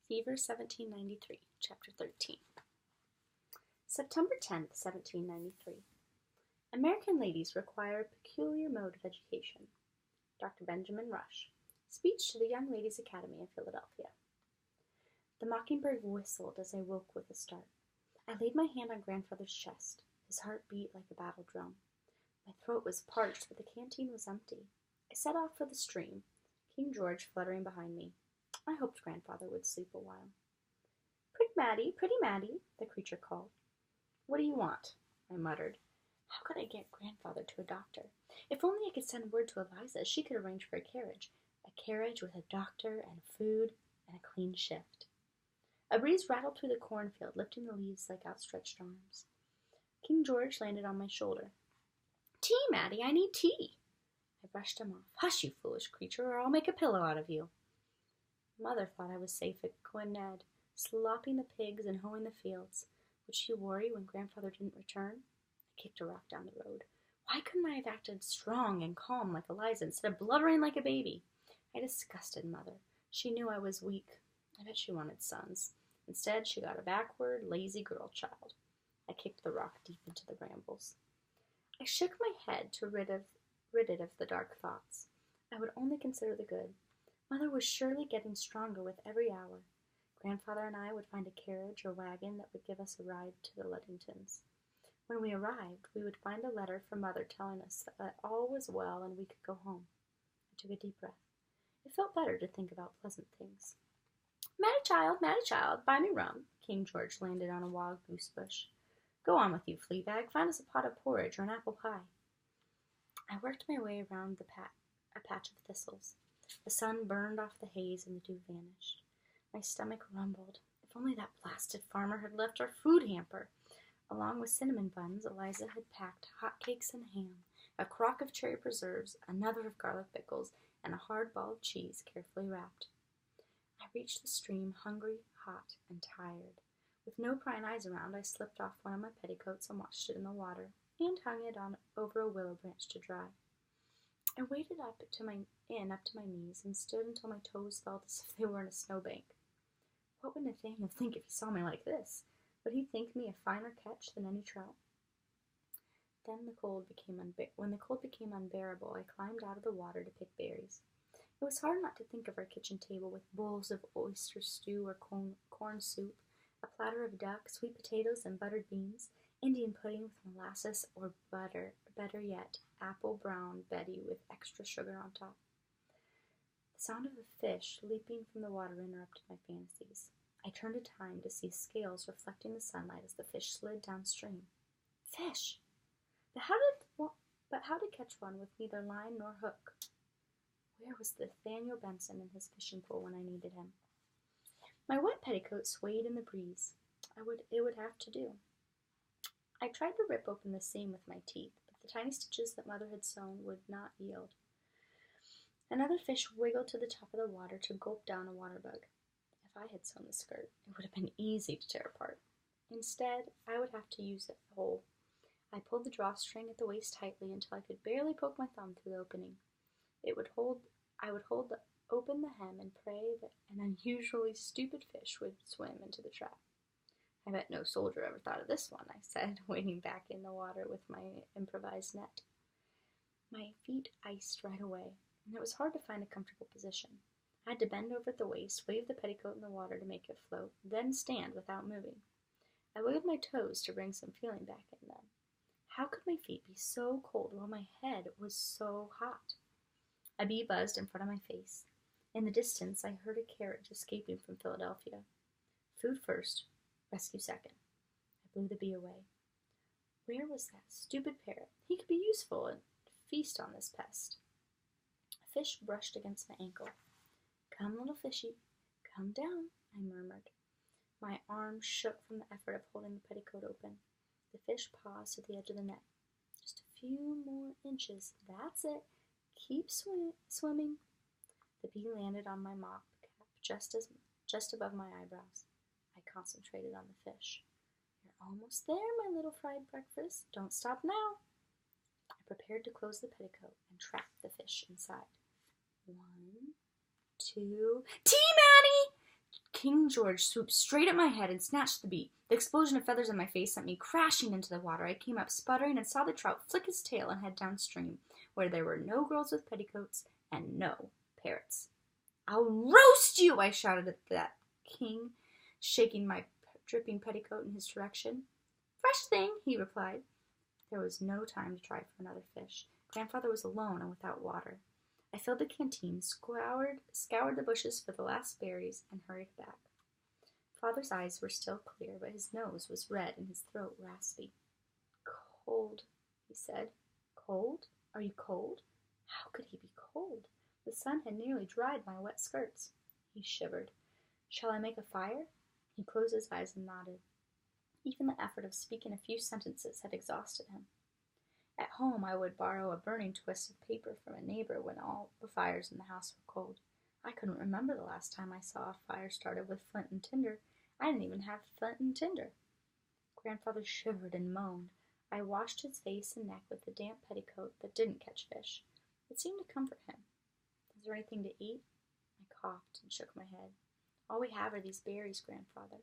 Fever 1793, Chapter 13. September 10th, 1793. American ladies require a peculiar mode of education. Dr. Benjamin Rush. Speech to the Young Ladies' Academy of Philadelphia. The mockingbird whistled as I woke with a start. I laid my hand on grandfather's chest. His heart beat like a battle drum. My throat was parched, but the canteen was empty. I set off for the stream, King George fluttering behind me. I hoped grandfather would sleep a while. Pretty Maddie, the creature called. What do you want? I muttered. How could I get grandfather to a doctor? If only I could send word to Eliza, she could arrange for a carriage with a doctor and food and a clean shift. A breeze rattled through the cornfield, lifting the leaves like outstretched arms. King George landed on my shoulder. Tea, Maddie, I need tea. I brushed him off. Hush, you foolish creature, or I'll make a pillow out of you. Mother thought I was safe at Gwynedd, slopping the pigs and hoeing the fields. Would she worry when grandfather didn't return? I kicked a rock down the road. Why couldn't I have acted strong and calm like Eliza instead of blubbering like a baby? I disgusted Mother. She knew I was weak. I bet she wanted sons. Instead, she got a backward, lazy girl child. I kicked the rock deep into the brambles. I shook my head to rid it of the dark thoughts. I would only consider the good. Mother was surely getting stronger with every hour. Grandfather and I would find a carriage or wagon that would give us a ride to the Ludingtons. When we arrived, we would find a letter from Mother telling us that all was well and we could go home. I took a deep breath. It felt better to think about pleasant things. Matty child, buy me rum. King George landed on a wild goose bush. Go on with you, Fleabag. Find us a pot of porridge or an apple pie. I worked my way around a patch of thistles. The sun burned off the haze and the dew vanished. My stomach rumbled. If only that blasted farmer had left our food hamper. Along with cinnamon buns, Eliza had packed hot cakes and ham, a crock of cherry preserves, another of garlic pickles, and a hard-balled cheese carefully wrapped. I reached the stream, hungry, hot, and tired. With no prying eyes around, I slipped off one of my petticoats and washed it in the water, and hung it on over a willow branch to dry. I waded up to my knees and stood until my toes felt as if they were in a snowbank. What would Nathaniel think if he saw me like this? Would he think me a finer catch than any trout? Then when the cold became unbearable, I climbed out of the water to pick berries. It was hard not to think of our kitchen table with bowls of oyster stew or corn soup, a platter of duck, sweet potatoes, and buttered beans, Indian pudding with molasses or butter, better yet, apple brown Betty with extra sugar on top. The sound of a fish leaping from the water interrupted my fantasies. I turned in time to see scales reflecting the sunlight as the fish slid downstream. Fish! But how to catch one with neither line nor hook? Where was Nathaniel Benson in his fishing pole when I needed him? My wet petticoat swayed in the breeze. It would have to do. I tried to rip open the seam with my teeth, but the tiny stitches that Mother had sewn would not yield. Another fish wiggled to the top of the water to gulp down a water bug. If I had sewn the skirt, it would have been easy to tear apart. Instead, I would have to use it whole. I pulled the drawstring at the waist tightly until I could barely poke my thumb through the opening. I would open the hem and pray that an unusually stupid fish would swim into the trap. I bet no soldier ever thought of this one, I said, wading back in the water with my improvised net. My feet iced right away, and it was hard to find a comfortable position. I had to bend over at the waist, wave the petticoat in the water to make it float, then stand without moving. I wiggled my toes to bring some feeling back in them. How could my feet be so cold while my head was so hot? A bee buzzed in front of my face. In the distance, I heard a carriage escaping from Philadelphia. Food first, rescue second. I blew the bee away. Where was that stupid parrot? He could be useful and feast on this pest. A fish brushed against my ankle. Come, little fishy, come down, I murmured. My arms shook from the effort of holding the petticoat open. The fish paused at the edge of the net. Just a few more inches. That's it. Keep swimming. The bee landed on my mop cap just above my eyebrows. I concentrated on the fish. You're almost there, my little fried breakfast. Don't stop now. I prepared to close the petticoat and trap the fish inside. 1, 2... Tea, Maddie! King George swooped straight at my head and snatched the beat. The explosion of feathers on my face sent me crashing into the water. I came up sputtering and saw the trout flick his tail and head downstream, where there were no girls with petticoats and no parrots. "I'll roast you!" I shouted at that king, shaking my dripping petticoat in his direction. "Fresh thing," he replied. There was no time to try for another fish. Grandfather was alone and without water. I filled the canteen, scoured the bushes for the last berries, and hurried back. Father's eyes were still clear, but his nose was red and his throat raspy. "Cold," he said. "Cold? Are you cold?" How could he be cold? The sun had nearly dried my wet skirts. He shivered. "Shall I make a fire?" He closed his eyes and nodded. Even the effort of speaking a few sentences had exhausted him. At home, I would borrow a burning twist of paper from a neighbor when all the fires in the house were cold. I couldn't remember the last time I saw a fire started with flint and tinder. I didn't even have flint and tinder. Grandfather shivered and moaned. I washed his face and neck with the damp petticoat that didn't catch fish. It seemed to comfort him. "Is there anything to eat?" I coughed and shook my head. "All we have are these berries, Grandfather."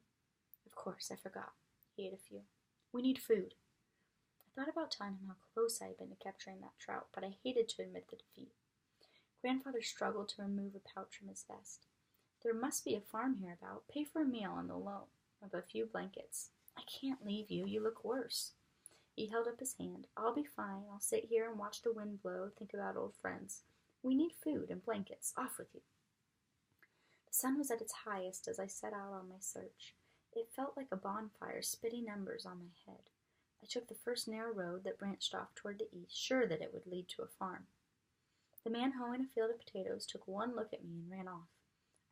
Of course, I forgot. He ate a few. "We need food." I thought about telling him how close I had been to capturing that trout, but I hated to admit the defeat. Grandfather struggled to remove a pouch from his vest. "There must be a farm hereabout. Pay for a meal and the loan of a few blankets." "I can't leave you. You look worse." He held up his hand. "I'll be fine. I'll sit here and watch the wind blow, think about old friends. We need food and blankets. Off with you." The sun was at its highest as I set out on my search. It felt like a bonfire spitting embers on my head. I took the first narrow road that branched off toward the east, sure that it would lead to a farm. The man hoeing a field of potatoes took one look at me and ran off.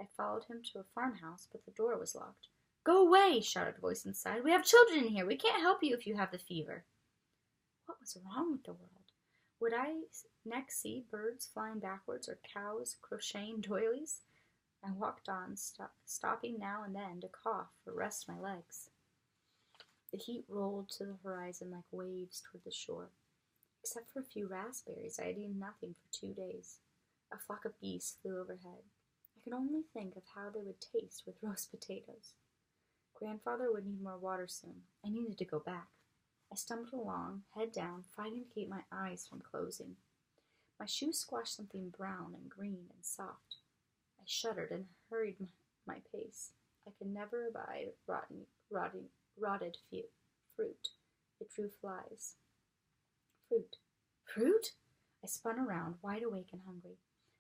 I followed him to a farmhouse, but the door was locked. "Go away!" shouted a voice inside. "We have children in here. We can't help you if you have the fever." What was wrong with the world? Would I next see birds flying backwards or cows crocheting doilies? I walked on, stopping now and then to cough or rest my legs. The heat rolled to the horizon like waves toward the shore. Except for a few raspberries, I had eaten nothing for 2 days. A flock of geese flew overhead. I could only think of how they would taste with roast potatoes. Grandfather would need more water soon. I needed to go back. I stumbled along, head down, fighting to keep my eyes from closing. My shoes squashed something brown and green and soft. I shuddered and hurried my pace. I could never abide rotted fruit. It drew flies. Fruit. Fruit? I spun around, wide awake and hungry.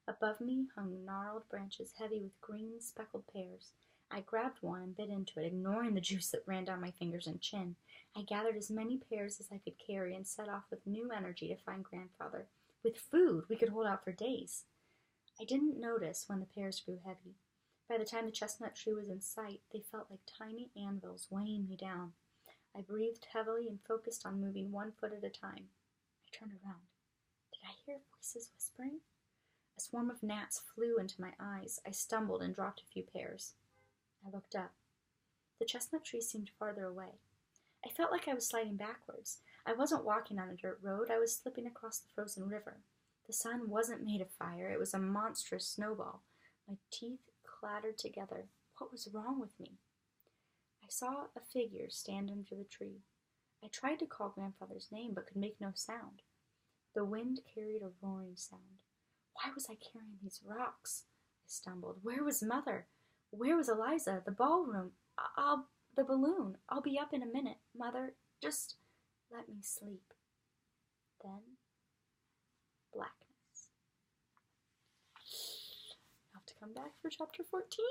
Above me hung gnarled branches heavy with green, speckled pears. I grabbed one and bit into it, ignoring the juice that ran down my fingers and chin. I gathered as many pears as I could carry and set off with new energy to find Grandfather. With food, we could hold out for days. I didn't notice when the pears grew heavy. By the time the chestnut tree was in sight, they felt like tiny anvils weighing me down. I breathed heavily and focused on moving 1 foot at a time. I turned around. Did I hear voices whispering? A swarm of gnats flew into my eyes. I stumbled and dropped a few pears. I looked up. The chestnut tree seemed farther away. I felt like I was sliding backwards. I wasn't walking on a dirt road. I was slipping across the frozen river. The sun wasn't made of fire. It was a monstrous snowball. My teeth clattered together. What was wrong with me? I saw a figure stand under the tree. I tried to call Grandfather's name, but could make no sound. The wind carried a roaring sound. Why was I carrying these rocks? I stumbled. Where was Mother? Where was Eliza? The ballroom? The balloon. I'll be up in a minute. Mother, just let me sleep. Then, blackness. I'll have to come back for chapter 14.